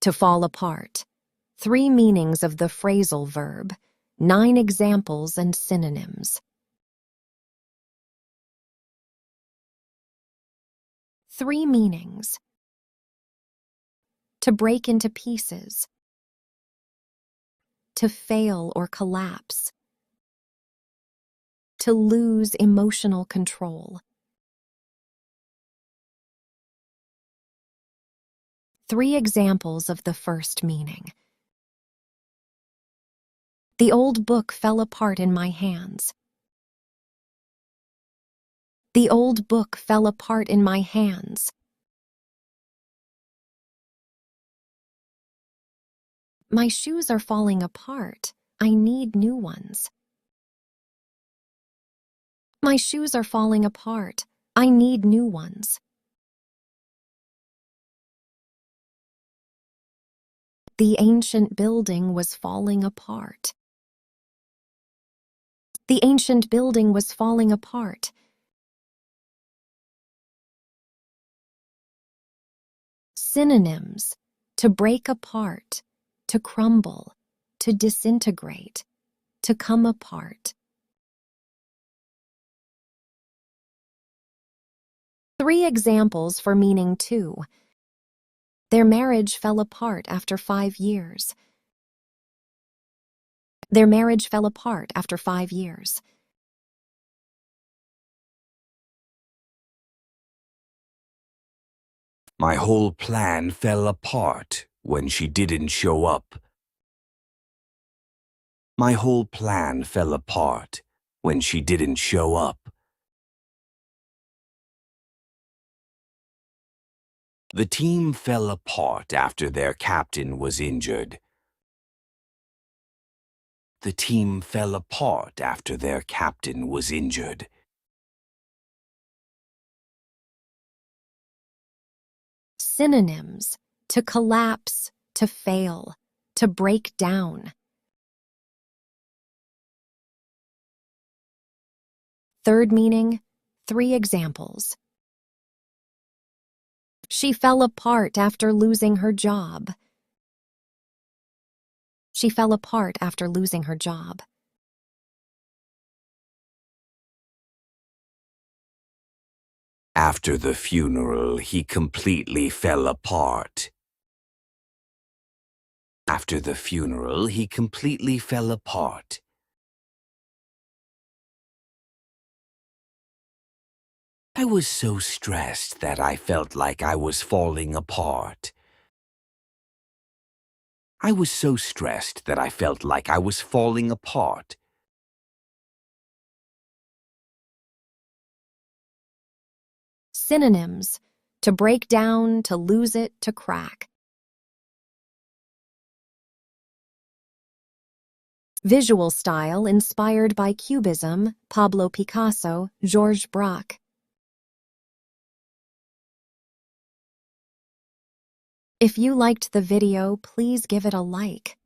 To fall apart. 3 meanings of the phrasal verb. 9 examples and synonyms. 3 meanings. To break into pieces. To fail or collapse. To lose emotional control. 3 examples of the first meaning. The old book fell apart in my hands. The old book fell apart in my hands. My shoes are falling apart. I need new ones. My shoes are falling apart. I need new ones. The ancient building was falling apart. The ancient building was falling apart. Synonyms. To break apart. To crumble. To disintegrate. To come apart. 3 examples for meaning 2. Their marriage fell apart after 5 years. Their marriage fell apart after 5 years. My whole plan fell apart when she didn't show up. My whole plan fell apart when she didn't show up. The team fell apart after their captain was injured. The team fell apart after their captain was injured. Synonyms. To collapse. To fail. To break down. Third meaning. 3 examples. She fell apart after losing her job. She fell apart after losing her job. After the funeral, he completely fell apart. After the funeral, he completely fell apart. I was so stressed that I felt like I was falling apart. I was so stressed that I felt like I was falling apart. Synonyms. To break down, to lose it, to crack. Visual style inspired by Cubism, Pablo Picasso, Georges Braque. If you liked the video, please give it a like.